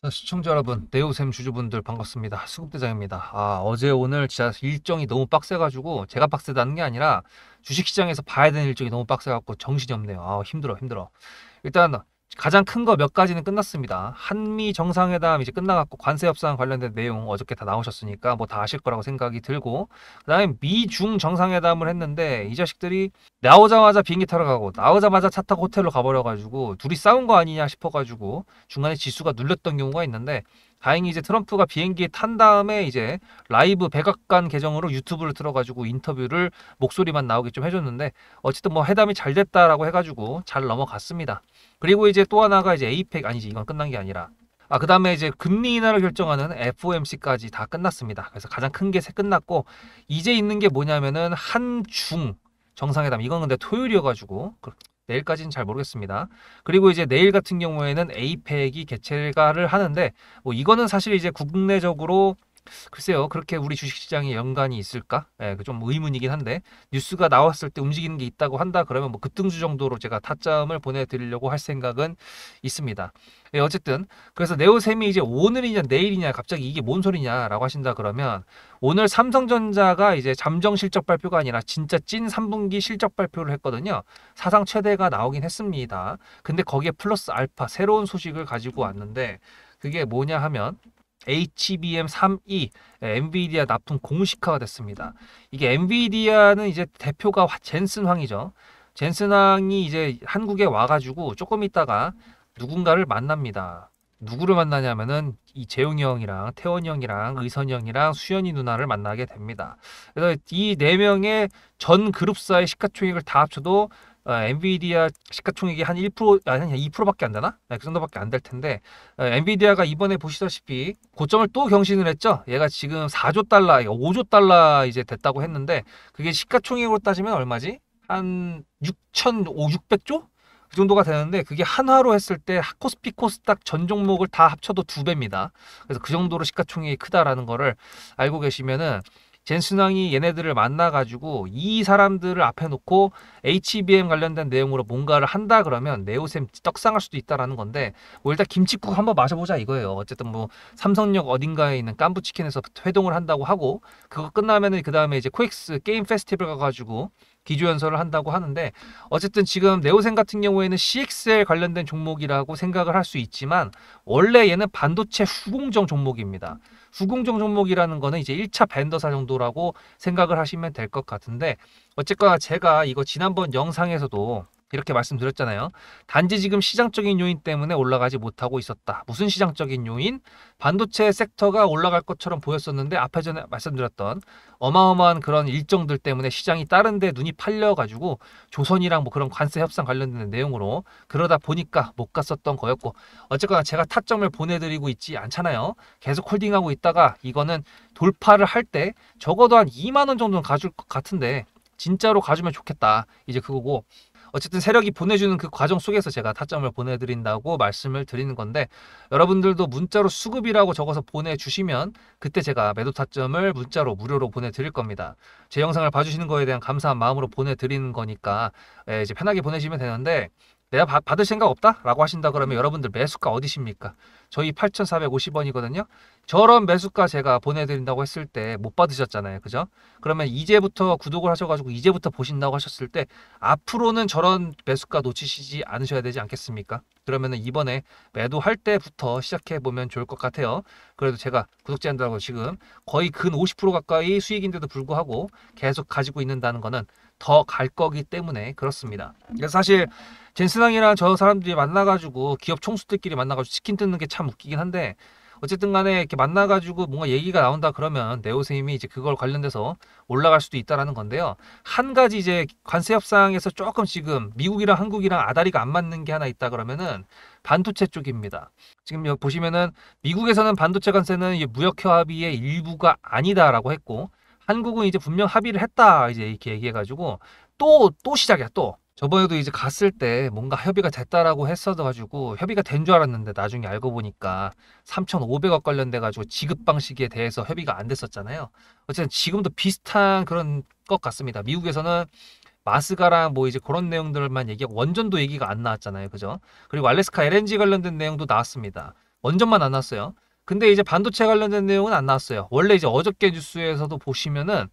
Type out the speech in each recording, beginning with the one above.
시청자 여러분, 네오셈 주주분들 반갑습니다. 수급대장입니다. 어제 오늘 진짜 일정이 너무 빡세가지고 제가 빡세다는 게 아니라 주식시장에서 봐야 되는 일정이 너무 빡세갖고 정신이 없네요. 힘들어. 일단 가장 큰 거 몇 가지는 끝났습니다. 한미 정상회담 이제 끝나갖고 관세 협상 관련된 내용 어저께 다 나오셨으니까 뭐 다 아실 거라고 생각이 들고, 그다음에 미중 정상회담을 했는데 이 자식들이 나오자마자 비행기 타러 가고 나오자마자 차 타고 호텔로 가버려가지고 둘이 싸운 거 아니냐 싶어가지고 중간에 지수가 눌렸던 경우가 있는데, 다행히 이제 트럼프가 비행기에 탄 다음에 이제 라이브 백악관 계정으로 유튜브를 틀어가지고 인터뷰를 목소리만 나오게 좀 해줬는데, 어쨌든 뭐 회담이 잘 됐다라고 해가지고 잘 넘어갔습니다. 그리고 이제 또 하나가 이제 에이펙, 아니지, 이건 끝난 게 아니라 그 다음에 이제 금리 인하를 결정하는 FOMC까지 다 끝났습니다. 그래서 가장 큰 게 끝났고, 이제 있는 게 뭐냐면은 한중 정상회담. 이건 근데 토요일이어가지고 내일까지는 잘 모르겠습니다. 그리고 이제 내일 같은 경우에는 에이펙이 개최를 하는데, 뭐 이거는 사실 이제 국내적으로 글쎄요, 그렇게 우리 주식시장에 연관이 있을까? 예, 좀 의문이긴 한데, 뉴스가 나왔을 때 움직이는 게 있다고 한다 그러면 뭐 급등주 정도로 제가 타점을 보내드리려고 할 생각은 있습니다. 예, 어쨌든 그래서 네오셈이 이제 오늘이냐 내일이냐 갑자기 이게 뭔 소리냐라고 하신다 그러면, 오늘 삼성전자가 이제 잠정 실적 발표가 아니라 진짜 찐 3분기 실적 발표를 했거든요. 사상 최대가 나오긴 했습니다. 근데 거기에 플러스 알파 새로운 소식을 가지고 왔는데, 그게 뭐냐 하면 HBM3E 엔비디아 납품 공식화가 됐습니다. 이게 엔비디아는 이제 대표가 젠슨 황이죠. 젠슨 황이 이제 한국에 와가지고 조금 있다가 누군가를 만납니다. 누구를 만나냐면은 이 재용이 형이랑 태원이 형이랑 의선이 형이랑 수연이 누나를 만나게 됩니다. 그래서 이 네 명의 전 그룹사의 시가총액을 다 합쳐도 엔비디아 시가총액이 한 1%, 아니 2%밖에 안 되나? 그 정도밖에 안 될 텐데, 엔비디아가 이번에 보시다시피 고점을 또 경신을 했죠. 얘가 지금 4조 달러, 5조 달러 이제 됐다고 했는데, 그게 시가총액으로 따지면 얼마지? 한 6,600조? 그 정도가 되는데, 그게 한화로 했을 때 코스피 코스닥 전 종목을 다 합쳐도 2배입니다. 그래서 그 정도로 시가총액이 크다라는 거를 알고 계시면은, 젠순왕이 얘네들을 만나가지고 이 사람들을 앞에 놓고 HBM 관련된 내용으로 뭔가를 한다 그러면 네오셈 떡상할 수도 있다라는 건데, 뭐 일단 김치국 한번 마셔보자 이거예요. 어쨌든 뭐 삼성역 어딘가에 있는 깐부치킨에서 회동을 한다고 하고, 그거 끝나면은 그 다음에 이제 코엑스 게임 페스티벌 가가지고 기조연설을 한다고 하는데, 어쨌든 지금 네오셈 같은 경우에는 CXL 관련된 종목이라고 생각을 할 수 있지만, 원래 얘는 반도체 후공정 종목입니다. 후공정 종목이라는 거는 이제 1차 벤더사 정도라고 생각을 하시면 될 것 같은데, 어쨌거나 제가 이거 지난번 영상에서도 이렇게 말씀드렸잖아요. 단지 지금 시장적인 요인 때문에 올라가지 못하고 있었다. 무슨 시장적인 요인? 반도체 섹터가 올라갈 것처럼 보였었는데, 앞에 전에 말씀드렸던 어마어마한 그런 일정들 때문에 시장이 다른 데 눈이 팔려가지고 조선이랑 뭐 그런 관세 협상 관련된 내용으로 그러다 보니까 못 갔었던 거였고, 어쨌거나 제가 타점을 보내드리고 있지 않잖아요. 계속 홀딩하고 있다가 이거는 돌파를 할 때 적어도 한 2만 원 정도는 가줄 것 같은데, 진짜로 가주면 좋겠다. 이제 그거고, 어쨌든 세력이 보내주는 그 과정 속에서 제가 타점을 보내드린다고 말씀을 드리는 건데, 여러분들도 문자로 수급이라고 적어서 보내주시면 그때 제가 매도 타점을 문자로 무료로 보내드릴 겁니다. 제 영상을 봐주시는 거에 대한 감사한 마음으로 보내드리는 거니까 이제 편하게 보내시면 되는데, 내가 받을 생각 없다? 라고 하신다 그러면 여러분들 매수가 어디십니까? 저희 8,450원이거든요. 저런 매수가 제가 보내드린다고 했을 때 못 받으셨잖아요. 그죠? 그러면 이제부터 구독을 하셔가지고 이제부터 보신다고 하셨을 때 앞으로는 저런 매수가 놓치시지 않으셔야 되지 않겠습니까? 그러면은 이번에 매도할 때부터 시작해보면 좋을 것 같아요. 그래도 제가 구독자님들하고 지금 거의 근 50% 가까이 수익인데도 불구하고 계속 가지고 있는다는 거는 더 갈 거기 때문에 그렇습니다. 그래서 사실 젠슨왕이랑 저 사람들이 만나가지고 기업 총수들끼리 만나가지고 치킨 뜯는 게 참 웃기긴 한데, 어쨌든 간에 이렇게 만나가지고 뭔가 얘기가 나온다 그러면 네오셈이 이제 그걸 관련돼서 올라갈 수도 있다라는 건데요. 한 가지 이제 관세 협상에서 조금 지금 미국이랑 한국이랑 아다리가 안 맞는 게 하나 있다 그러면은 반도체 쪽입니다. 지금 여기 보시면은 미국에서는 반도체 관세는 무역 협의의 일부가 아니다라고 했고, 한국은 이제 분명 합의를 했다 이제 이렇게 얘기해가지고 또 시작이야 또. 저번에도 이제 갔을 때 뭔가 협의가 됐다라고 했어가지고 협의가 된 줄 알았는데, 나중에 알고 보니까 3,500억 관련돼 가지고 지급 방식에 대해서 협의가 안 됐었잖아요. 어쨌든 지금도 비슷한 그런 것 같습니다. 미국에서는 마스가랑 뭐 이제 그런 내용들만 얘기하고 원전도 얘기가 안 나왔잖아요. 그죠? 그리고 알래스카 LNG 관련된 내용도 나왔습니다. 원전만 안 나왔어요. 근데 이제 반도체 관련된 내용은 안 나왔어요. 원래 이제 어저께 뉴스에서도 보시면은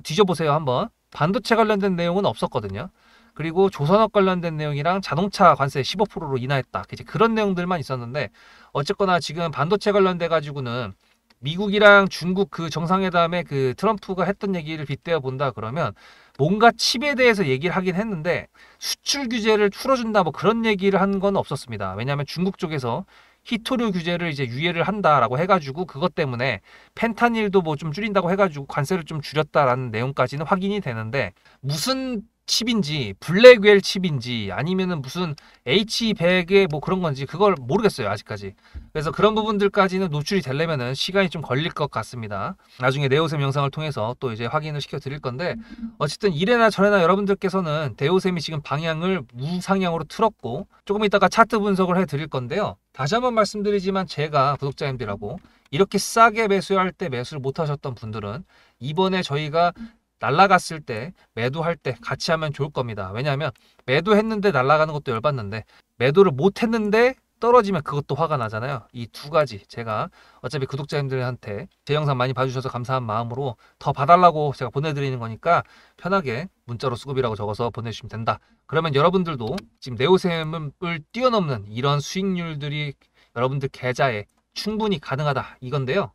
뒤져보세요 한번. 반도체 관련된 내용은 없었거든요. 그리고 조선업 관련된 내용이랑 자동차 관세 15%로 인하했다. 이제 그런 내용들만 있었는데 어쨌거나 지금 반도체 관련돼 가지고는 미국이랑 중국 그 정상회담에 그 트럼프가 했던 얘기를 빗대어 본다 그러면 뭔가 칩에 대해서 얘기를 하긴 했는데 수출 규제를 풀어준다 뭐 그런 얘기를 한 건 없었습니다. 왜냐하면 중국 쪽에서 히토류 규제를 이제 유예를 한다라고 해가지고 그것 때문에 펜타닐도 뭐 좀 줄인다고 해가지고 관세를 좀 줄였다라는 내용까지는 확인이 되는데 무슨 칩인지 블랙웰 칩인지 아니면은 무슨 H100의 뭐 그런 건지 그걸 모르겠어요 아직까지. 그래서 그런 부분들까지는 노출이 되려면은 시간이 좀 걸릴 것 같습니다. 나중에 네오셈 영상을 통해서 또 이제 확인을 시켜 드릴 건데 어쨌든 이래나 저래나 여러분들께서는 네오셈이 지금 방향을 우상향으로 틀었고 조금 이따가 차트 분석을 해 드릴 건데요. 다시 한번 말씀드리지만 제가 구독자님들하고 이렇게 싸게 매수할 때 매수를 못 하셨던 분들은 이번에 저희가 날라갔을 때 매도할 때 같이 하면 좋을 겁니다. 왜냐하면 매도했는데 날아가는 것도 열받는데 매도를 못 했는데 떨어지면 그것도 화가 나잖아요. 이 두 가지 제가 어차피 구독자님들한테 제 영상 많이 봐주셔서 감사한 마음으로 더 봐달라고 제가 보내드리는 거니까 편하게 문자로 수급이라고 적어서 보내주시면 된다. 그러면 여러분들도 지금 네오셈을 뛰어넘는 이런 수익률들이 여러분들 계좌에 충분히 가능하다 이건데요.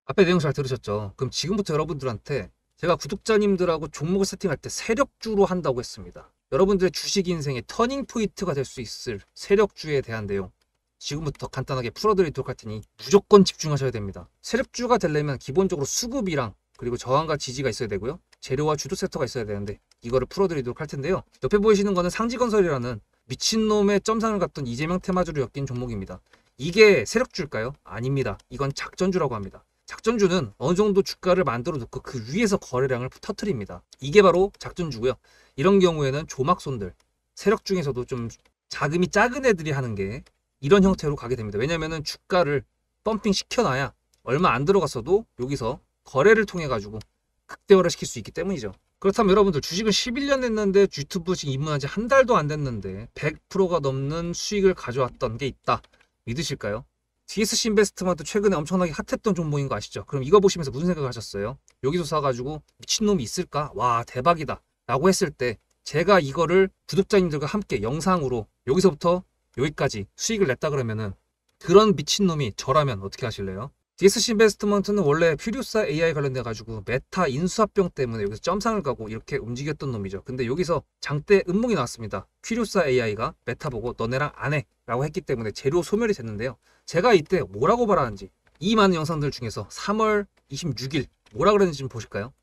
앞에 내용 잘 들으셨죠? 그럼 지금부터 여러분들한테 제가 구독자님들하고 종목을 세팅할 때 세력주로 한다고 했습니다. 여러분들의 주식 인생의 터닝 포인트가 될 수 있을 세력주에 대한 내용 지금부터 간단하게 풀어드리도록 할 테니 무조건 집중하셔야 됩니다. 세력주가 되려면 기본적으로 수급이랑 그리고 저항과 지지가 있어야 되고요. 재료와 주도 섹터가 있어야 되는데 이거를 풀어드리도록 할 텐데요. 옆에 보이시는 거는 상지건설이라는 미친놈의 점상을 갖던 이재명 테마주로 엮인 종목입니다. 이게 세력주일까요? 아닙니다. 이건 작전주라고 합니다. 작전주는 어느 정도 주가를 만들어 놓고 그 위에서 거래량을 터트립니다. 이게 바로 작전주고요. 이런 경우에는 조막손들, 세력 중에서도 좀 자금이 작은 애들이 하는 게 이런 형태로 가게 됩니다. 왜냐면은 주가를 펌핑 시켜놔야 얼마 안 들어갔어도 여기서 거래를 통해 가지고 극대화를 시킬 수 있기 때문이죠. 그렇다면 여러분들 주식을 11년 했는데 유튜브 지금 입문한 지 한 달도 안 됐는데 100%가 넘는 수익을 가져왔던 게 있다. 믿으실까요? DSC 인베스트먼트 최근에 엄청나게 핫했던 종목인 거 아시죠? 그럼 이거 보시면서 무슨 생각을 하셨어요? 여기서 사가지고 미친놈이 있을까? 와 대박이다 라고 했을 때 제가 이거를 구독자님들과 함께 영상으로 여기서부터 여기까지 수익을 냈다 그러면은 그런 미친놈이 저라면 어떻게 하실래요? DSC 인베스트먼트는 원래 퓨리오사 AI 관련돼 가지고 메타 인수합병 때문에 여기서 점상을 가고 이렇게 움직였던 놈이죠. 근데 여기서 장대 음목이 나왔습니다. 퓨리오사 AI가 메타 보고 너네랑 안 해 라고 했기 때문에 재료 소멸이 됐는데요. 제가 이때 뭐라고 말하는지 이 많은 영상들 중에서 3월 26일 뭐라 그랬는지 좀 보실까요?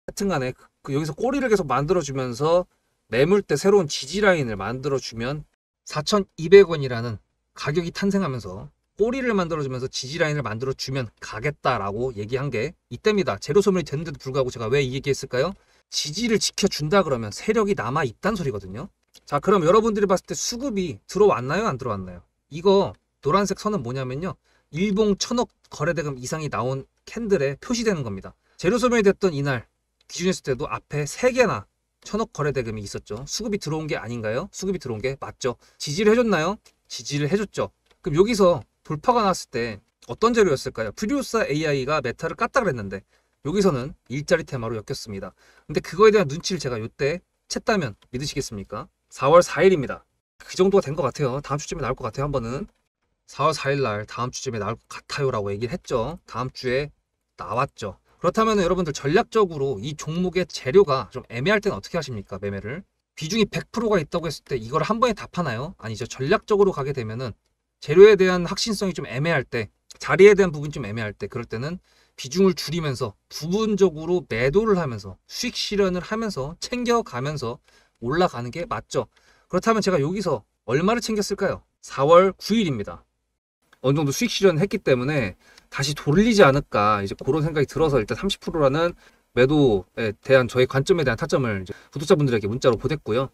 하여튼간에 여기서 꼬리를 계속 만들어주면서 매물대 새로운 지지라인을 만들어주면 4,200원이라는 가격이 탄생하면서 꼬리를 만들어주면서 지지라인을 만들어주면 가겠다라고 얘기한 게 이때입니다. 재료 소멸이 됐는데도 불구하고 제가 왜 이 얘기했을까요? 지지를 지켜준다 그러면 세력이 남아있단 소리거든요. 자 그럼 여러분들이 봤을 때 수급이 들어왔나요? 안 들어왔나요? 이거 노란색 선은 뭐냐면요. 일봉 1000억 거래대금 이상이 나온 캔들에 표시되는 겁니다. 재료 소멸이 됐던 이날 기준했을 때도 앞에 3개나 1000억 거래대금이 있었죠. 수급이 들어온 게 아닌가요? 수급이 들어온 게 맞죠. 지지를 해줬나요? 지지를 해줬죠. 그럼 여기서 돌파가 났을 때 어떤 재료였을까요? 퓨리오사 AI가 메타를 깠다 그랬는데 여기서는 일자리 테마로 엮였습니다. 근데 그거에 대한 눈치를 제가 이때 챘다면 믿으시겠습니까? 4월 4일입니다. 그 정도가 된 것 같아요. 다음 주쯤에 나올 것 같아요. 한 번은 4월 4일 날 다음 주쯤에 나올 것 같아요 라고 얘기를 했죠. 다음 주에 나왔죠. 그렇다면 여러분들 전략적으로 이 종목의 재료가 좀 애매할 때는 어떻게 하십니까? 매매를 비중이 100%가 있다고 했을 때 이걸 한 번에 다 파나요? 아니죠. 전략적으로 가게 되면은 재료에 대한 확신성이 좀 애매할 때, 자리에 대한 부분이 좀 애매할 때, 그럴 때는 비중을 줄이면서 부분적으로 매도를 하면서 수익 실현을 하면서 챙겨가면서 올라가는 게 맞죠. 그렇다면 제가 여기서 얼마를 챙겼을까요? 4월 9일입니다. 어느 정도 수익 실현을 했기 때문에 다시 돌리지 않을까 이제 그런 생각이 들어서 일단 30%라는 매도에 대한 저의 관점에 대한 타점을 이제 구독자분들에게 문자로 보냈고요.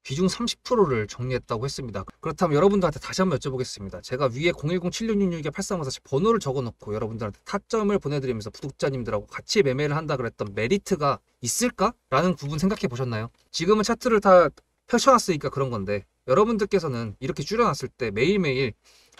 비중 30%를 정리했다고 했습니다. 그렇다면 여러분들한테 다시 한번 여쭤보겠습니다. 제가 위에 010-7666-8354 번호를 적어놓고 여러분들한테 타점을 보내드리면서 구독자님들하고 같이 매매를 한다 그랬던 메리트가 있을까? 라는 부분 생각해 보셨나요? 지금은 차트를 다 펼쳐놨으니까 그런 건데 여러분들께서는 이렇게 줄여놨을 때 매일매일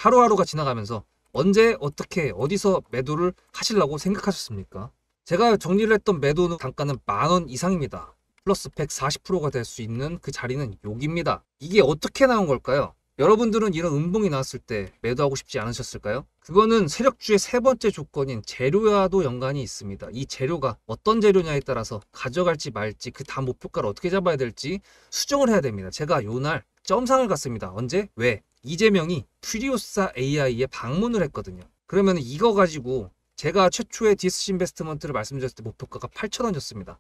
하루하루가 지나가면서 언제 어떻게 어디서 매도를 하시려고 생각하셨습니까? 제가 정리를 했던 매도 단가는 10,000원 이상입니다. 플러스 140%가 될 수 있는 그 자리는 여기입니다. 이게 어떻게 나온 걸까요? 여러분들은 이런 음봉이 나왔을 때 매도하고 싶지 않으셨을까요? 그거는 세력주의 세 번째 조건인 재료와도 연관이 있습니다. 이 재료가 어떤 재료냐에 따라서 가져갈지 말지 그 다음 목표가를 어떻게 잡아야 될지 수정을 해야 됩니다. 제가 요날 점상을 갔습니다. 언제? 왜? 이재명이 퓨리오사 AI에 방문을 했거든요. 그러면 이거 가지고 제가 최초의 DSC 인베스트먼트를 말씀드렸을 때 목표가가 8,000원이었습니다.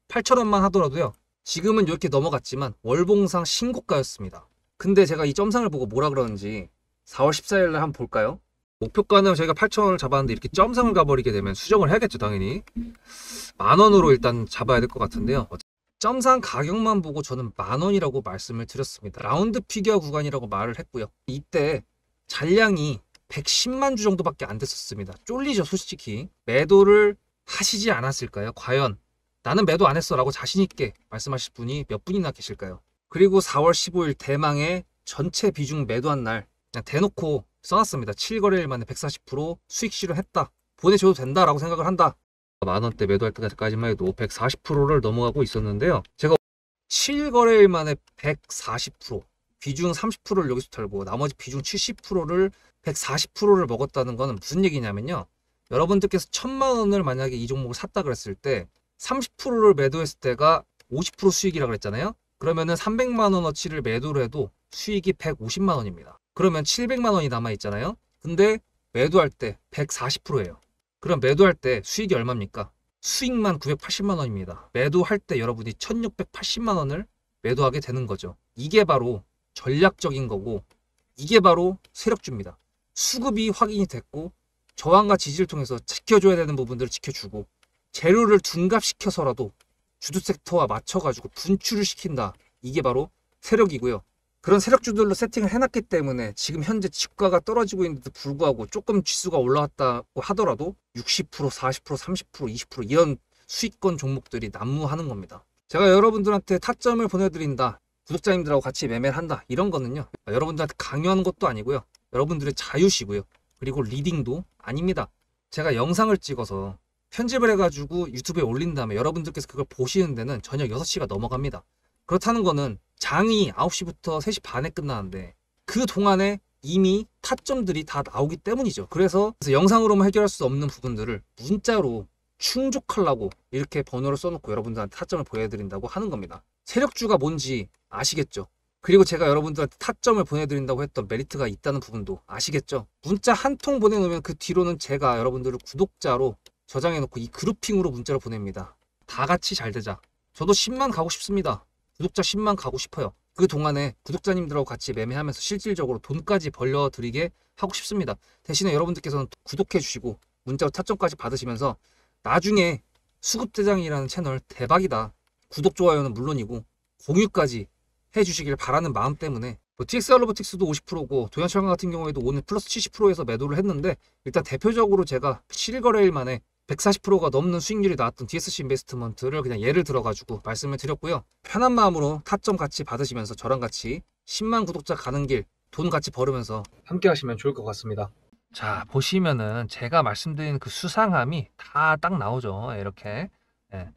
8,000원만 하더라도요. 지금은 이렇게 넘어갔지만 월봉상 신고가였습니다. 근데 제가 이 점상을 보고 뭐라 그러는지 4월 14일 날 한번 볼까요? 목표가는 저희가 8,000원을 잡았는데 이렇게 점상을 가버리게 되면 수정을 해야겠죠, 당연히. 10,000원으로 일단 잡아야 될 것 같은데요. 점상 가격만 보고 저는 10,000원이라고 말씀을 드렸습니다. 라운드 피겨 구간이라고 말을 했고요. 이때 잔량이 110만 주 정도밖에 안 됐었습니다. 쫄리죠, 솔직히. 매도를 하시지 않았을까요? 과연 나는 매도 안 했어 라고 자신있게 말씀하실 분이 몇 분이나 계실까요? 그리고 4월 15일 대망의 전체 비중 매도한 날 그냥 대놓고 써놨습니다. 7거래일 만에 140% 수익 실현했다. 보내줘도 된다라고 생각을 한다. 10,000원대 매도할 때까지만 해도 140%를 넘어가고 있었는데요. 제가 7거래일 만에 140% 비중 30%를 여기서 털고 나머지 비중 70%를 140%를 먹었다는 거는 무슨 얘기냐면요. 여러분들께서 1,000만 원을 만약에 이 종목을 샀다 그랬을 때 30%를 매도했을 때가 50% 수익이라고 그랬잖아요. 그러면은 300만 원어치를 매도를 해도 수익이 150만 원입니다. 그러면 700만 원이 남아 있잖아요. 근데 매도할 때 140%예요. 그럼 매도할 때 수익이 얼마입니까? 수익만 980만 원입니다. 매도할 때 여러분이 1680만 원을 매도하게 되는 거죠. 이게 바로 전략적인 거고 이게 바로 세력주입니다. 수급이 확인이 됐고 저항과 지지를 통해서 지켜줘야 되는 부분들을 지켜주고 재료를 둔갑시켜서라도 주도 섹터와 맞춰가지고 분출을 시킨다. 이게 바로 세력이고요. 그런 세력주들로 세팅을 해놨기 때문에 지금 현재 주가가 떨어지고 있는데도 불구하고 조금 지수가 올라왔다고 하더라도 60%, 40%, 30%, 20% 이런 수익권 종목들이 난무하는 겁니다. 제가 여러분들한테 타점을 보내드린다. 구독자님들하고 같이 매매를 한다. 이런 거는요. 여러분들한테 강요하는 것도 아니고요. 여러분들의 자유시고요. 그리고 리딩도 아닙니다. 제가 영상을 찍어서 편집을 해가지고 유튜브에 올린 다음에 여러분들께서 그걸 보시는 데는 저녁 6시가 넘어갑니다. 그렇다는 거는 장이 9시부터 3시 반에 끝나는데 그 동안에 이미 타점들이 다 나오기 때문이죠. 그래서 영상으로만 해결할 수 없는 부분들을 문자로 충족하려고 이렇게 번호를 써놓고 여러분들한테 타점을 보여드린다고 하는 겁니다. 세력주가 뭔지 아시겠죠? 그리고 제가 여러분들한테 타점을 보내드린다고 했던 메리트가 있다는 부분도 아시겠죠? 문자 한 통 보내놓으면 그 뒤로는 제가 여러분들을 구독자로 저장해놓고 이 그룹핑으로 문자를 보냅니다. 다 같이 잘 되자. 저도 10만 가고 싶습니다. 구독자 10만 가고 싶어요. 그 동안에 구독자님들하고 같이 매매하면서 실질적으로 돈까지 벌려드리게 하고 싶습니다. 대신에 여러분들께서는 구독해주시고 문자로 타점까지 받으시면서 나중에 수급대장이라는 채널 대박이다. 구독, 좋아요는 물론이고 공유까지 해주시길 바라는 마음 때문에 TXR 로보틱스도 50%고 도연철강 같은 경우에도 오늘 플러스 70%에서 매도를 했는데 일단 대표적으로 제가 7거래일 만에 140%가 넘는 수익률이 나왔던 DSC 인베스트먼트를 그냥 예를 들어가지고 말씀을 드렸고요. 편한 마음으로 타점 같이 받으시면서 저랑 같이 10만 구독자 가는 길 돈 같이 벌으면서 함께 하시면 좋을 것 같습니다. 자, 보시면은 제가 말씀드린 그 수상함이 다 딱 나오죠. 이렇게. 예.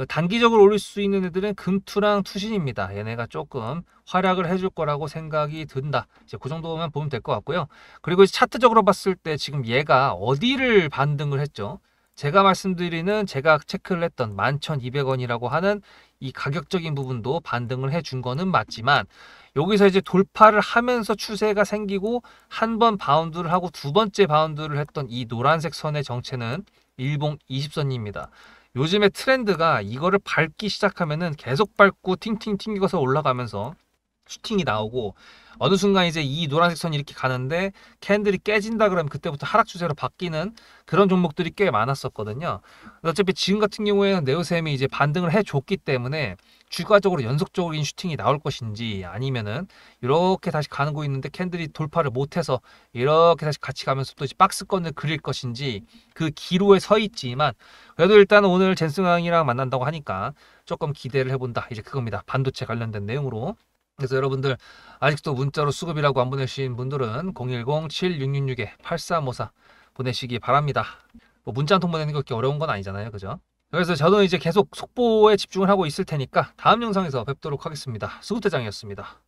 단기적으로 올릴 수 있는 애들은 금투랑 투신입니다. 얘네가 조금 활약을 해줄 거라고 생각이 든다. 이제 그 정도만 보면 될 것 같고요. 그리고 차트적으로 봤을 때 지금 얘가 어디를 반등을 했죠? 제가 말씀드리는 제가 체크를 했던 11,200원이라고 하는 이 가격적인 부분도 반등을 해준 거는 맞지만 여기서 이제 돌파를 하면서 추세가 생기고 한 번 바운드를 하고 두 번째 바운드를 했던 이 노란색 선의 정체는 일봉 20선입니다. 요즘에 트렌드가 이거를 밟기 시작하면은 계속 밟고 팅팅 튕겨서 올라가면서 슈팅이 나오고 어느 순간 이제 이 노란색 선이 이렇게 가는데 캔들이 깨진다 그러면 그때부터 하락 추세로 바뀌는 그런 종목들이 꽤 많았었거든요. 어차피 지금 같은 경우에는 네오셈이 이제 반등을 해줬기 때문에 추가적으로 연속적인 슈팅이 나올 것인지 아니면은 이렇게 다시 가는 거 있는데 캔들이 돌파를 못해서 이렇게 다시 같이 가면서 또 이제 박스권을 그릴 것인지 그 기로에 서 있지만 그래도 일단 오늘 젠스강이랑 만난다고 하니까 조금 기대를 해본다. 이제 그겁니다. 반도체 관련된 내용으로. 그래서 여러분들 아직도 문자로 수급이라고 안 보내신 분들은 010-7666-8354 보내시기 바랍니다. 뭐 문자 한 통 보내는 게 그렇게 어려운 건 아니잖아요. 그죠? 그래서 저는 이제 계속 속보에 집중을 하고 있을 테니까 다음 영상에서 뵙도록 하겠습니다. 수급대장이었습니다.